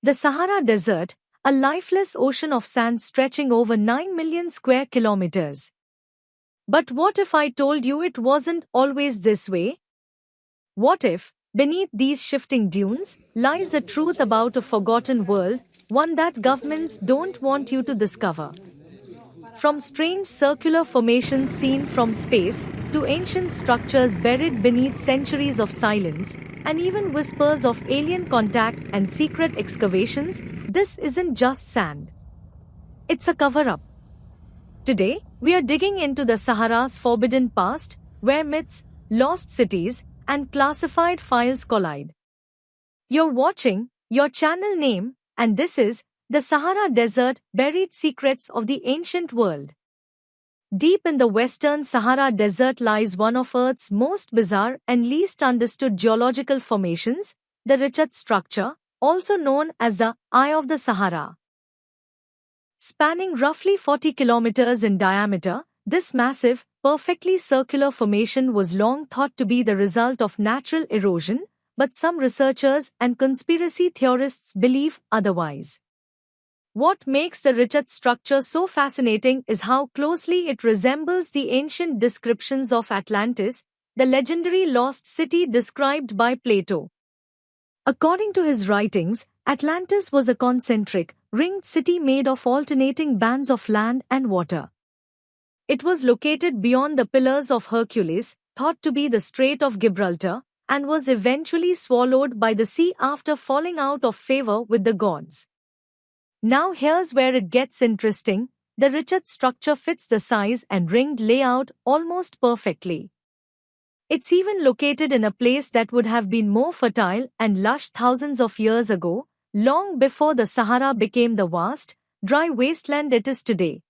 The Sahara Desert, a lifeless ocean of sand stretching over 9 million square kilometers. But what if I told you it wasn't always this way? What if, beneath these shifting dunes, lies the truth about a forgotten world, one that governments don't want you to discover? From strange circular formations seen from space, to ancient structures buried beneath centuries of silence, and even whispers of alien contact and secret excavations, this isn't just sand. It's a cover-up. Today, we are digging into the Sahara's forbidden past, where myths, lost cities, and classified files collide. You're watching Your Channel Name, and this is the Sahara Desert, Buried Secrets of the Ancient World. Deep in the western Sahara Desert lies one of Earth's most bizarre and least understood geological formations, the Richat structure, also known as the Eye of the Sahara. Spanning roughly 40 kilometers in diameter, this massive, perfectly circular formation was long thought to be the result of natural erosion, but some researchers and conspiracy theorists believe otherwise. What makes the Richat structure so fascinating is how closely it resembles the ancient descriptions of Atlantis, the legendary lost city described by Plato. According to his writings, Atlantis was a concentric, ringed city made of alternating bands of land and water. It was located beyond the Pillars of Hercules, thought to be the Strait of Gibraltar, and was eventually swallowed by the sea after falling out of favor with the gods. Now here's where it gets interesting. The Richat structure fits the size and ringed layout almost perfectly. It's even located in a place that would have been more fertile and lush thousands of years ago, long before the Sahara became the vast, dry wasteland it is today.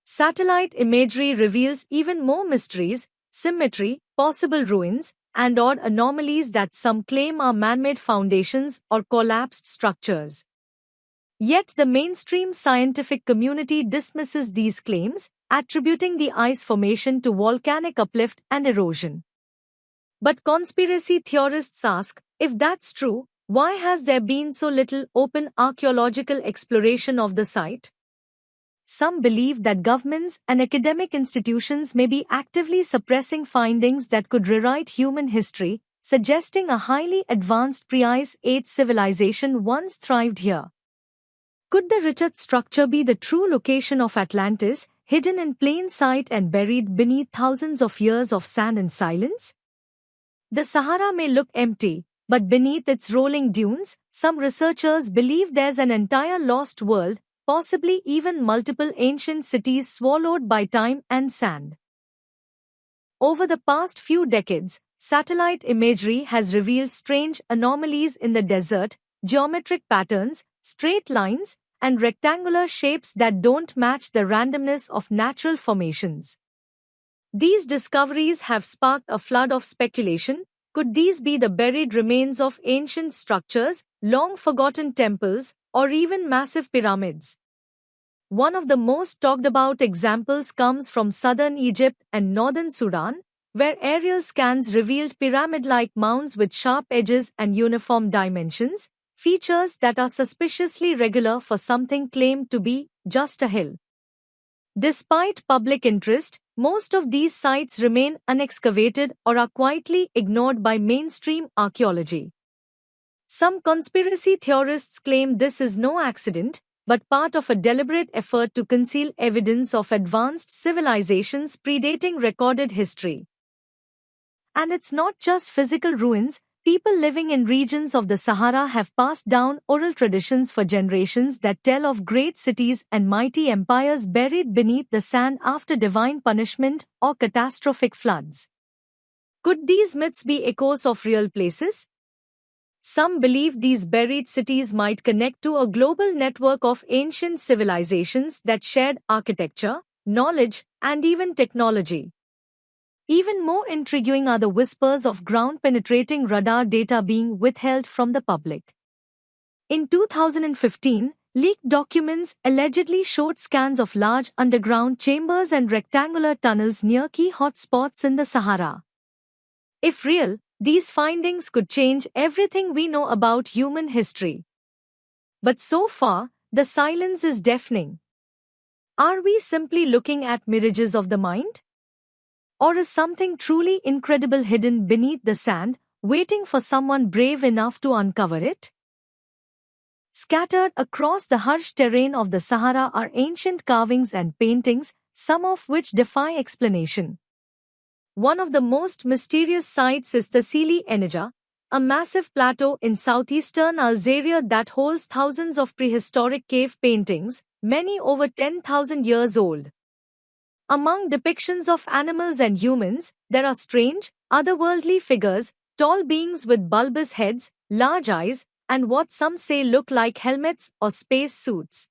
Satellite imagery reveals even more mysteries, symmetry, possible ruins, and odd anomalies that some claim are man-made foundations or collapsed structures. Yet the mainstream scientific community dismisses these claims, attributing the ice formation to volcanic uplift and erosion. But conspiracy theorists ask, if that's true, why has there been so little open archaeological exploration of the site? Some believe that governments and academic institutions may be actively suppressing findings that could rewrite human history, suggesting a highly advanced pre-Ice Age civilization once thrived here. Could the Richat structure be the true location of Atlantis, hidden in plain sight and buried beneath thousands of years of sand and silence? The Sahara may look empty, but beneath its rolling dunes, some researchers believe there's an entire lost world, possibly even multiple ancient cities swallowed by time and sand. Over the past few decades, satellite imagery has revealed strange anomalies in the desert, geometric patterns, straight lines, and rectangular shapes that don't match the randomness of natural formations. These discoveries have sparked a flood of speculation. Could these be the buried remains of ancient structures, long-forgotten temples, or even massive pyramids? One of the most talked about examples comes from southern Egypt and northern Sudan, where aerial scans revealed pyramid-like mounds with sharp edges and uniform dimensions, features that are suspiciously regular for something claimed to be just a hill. Despite public interest, most of these sites remain unexcavated or are quietly ignored by mainstream archaeology. Some conspiracy theorists claim this is no accident, but part of a deliberate effort to conceal evidence of advanced civilizations predating recorded history. And it's not just physical ruins. People living in regions of the Sahara have passed down oral traditions for generations that tell of great cities and mighty empires buried beneath the sand after divine punishment or catastrophic floods. Could these myths be echoes of real places? Some believe these buried cities might connect to a global network of ancient civilizations that shared architecture, knowledge, and even technology. Even more intriguing are the whispers of ground-penetrating radar data being withheld from the public. In 2015, leaked documents allegedly showed scans of large underground chambers and rectangular tunnels near key hotspots in the Sahara. If real, these findings could change everything we know about human history. But so far, the silence is deafening. Are we simply looking at mirages of the mind? Or is something truly incredible hidden beneath the sand, waiting for someone brave enough to uncover it? Scattered across the harsh terrain of the Sahara are ancient carvings and paintings, some of which defy explanation. One of the most mysterious sites is the Sili Enija, a massive plateau in southeastern Algeria that holds thousands of prehistoric cave paintings, many over 10,000 years old. Among depictions of animals and humans, there are strange, otherworldly figures, tall beings with bulbous heads, large eyes, and what some say look like helmets or space suits.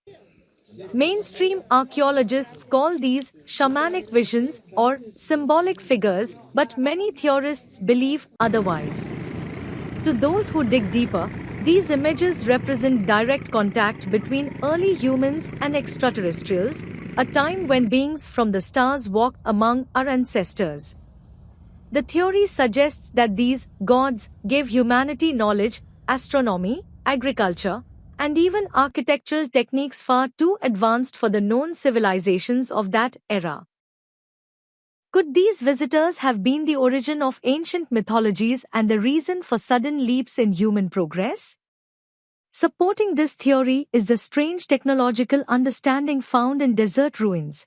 Mainstream archaeologists call these shamanic visions or symbolic figures, but many theorists believe otherwise. To those who dig deeper, these images represent direct contact between early humans and extraterrestrials, a time when beings from the stars walked among our ancestors. The theory suggests that these gods gave humanity knowledge, astronomy, agriculture, and even architectural techniques far too advanced for the known civilizations of that era. Could these visitors have been the origin of ancient mythologies and the reason for sudden leaps in human progress? Supporting this theory is the strange technological understanding found in desert ruins.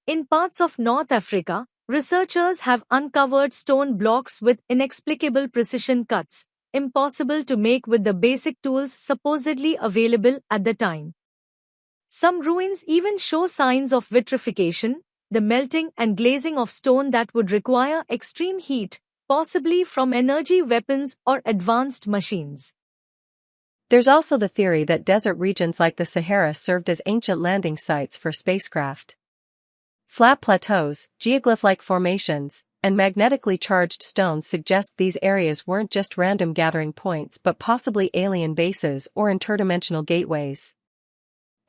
In parts of North Africa, researchers have uncovered stone blocks with inexplicable precision cuts, impossible to make with the basic tools supposedly available at the time. Some ruins even show signs of vitrification, the melting and glazing of stone that would require extreme heat, possibly from energy weapons or advanced machines. There's also the theory that desert regions like the Sahara served as ancient landing sites for spacecraft. Flat plateaus, geoglyph-like formations, and magnetically charged stones suggest these areas weren't just random gathering points but possibly alien bases or interdimensional gateways.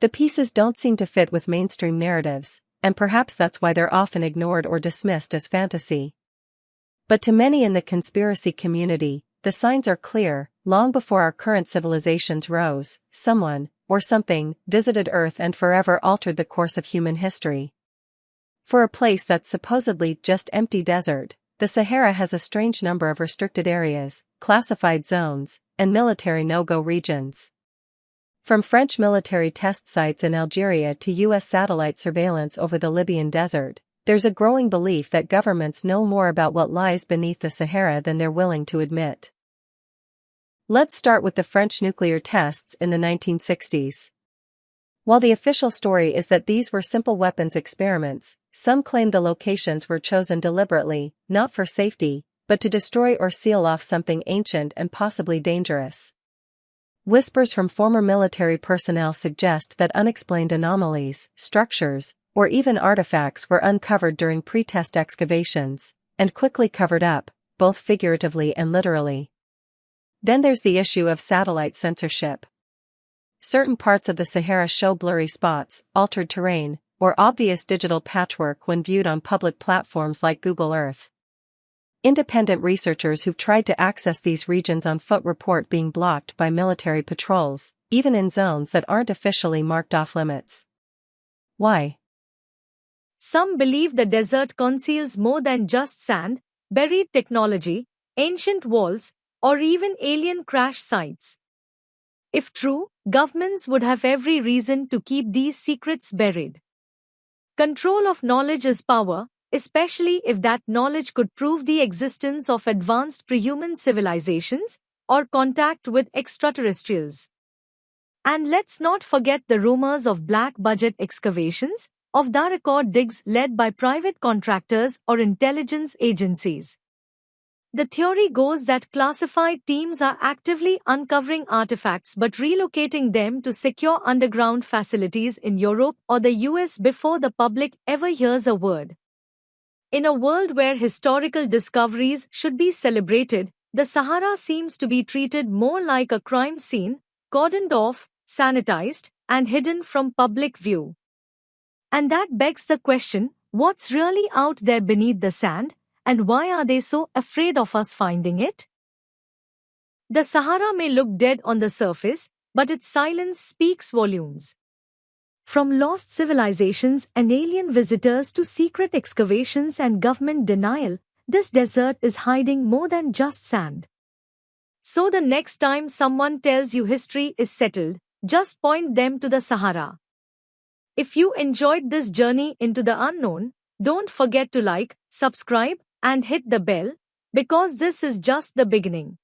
The pieces don't seem to fit with mainstream narratives, and perhaps that's why they're often ignored or dismissed as fantasy. But to many in the conspiracy community, the signs are clear. Long before our current civilizations rose, someone, or something, visited Earth and forever altered the course of human history. For a place that's supposedly just empty desert, the Sahara has a strange number of restricted areas, classified zones, and military no-go regions. From French military test sites in Algeria to U.S. satellite surveillance over the Libyan desert, there's a growing belief that governments know more about what lies beneath the Sahara than they're willing to admit. Let's start with the French nuclear tests in the 1960s. While the official story is that these were simple weapons experiments, some claim the locations were chosen deliberately, not for safety, but to destroy or seal off something ancient and possibly dangerous. Whispers from former military personnel suggest that unexplained anomalies, structures, or even artifacts were uncovered during pre-test excavations, and quickly covered up, both figuratively and literally. Then there's the issue of satellite censorship. Certain parts of the Sahara show blurry spots, altered terrain, or obvious digital patchwork when viewed on public platforms like Google Earth. Independent researchers who've tried to access these regions on foot report being blocked by military patrols, even in zones that aren't officially marked off-limits. Why? Some believe the desert conceals more than just sand, buried technology, ancient walls, or even alien crash sites. If true, governments would have every reason to keep these secrets buried. Control of knowledge is power, especially if that knowledge could prove the existence of advanced prehuman civilizations or contact with extraterrestrials. And let's not forget the rumors of black-budget excavations, off-the-record digs led by private contractors or intelligence agencies. The theory goes that classified teams are actively uncovering artifacts but relocating them to secure underground facilities in Europe or the US before the public ever hears a word. In a world where historical discoveries should be celebrated, the Sahara seems to be treated more like a crime scene, cordoned off, sanitized, and hidden from public view. And that begs the question, what's really out there beneath the sand? And why are they so afraid of us finding it? The Sahara may look dead on the surface, but its silence speaks volumes. From lost civilizations and alien visitors to secret excavations and government denial, this desert is hiding more than just sand. So the next time someone tells you history is settled, just point them to the Sahara. If you enjoyed this journey into the unknown, don't forget to like, subscribe, and hit the bell, because this is just the beginning.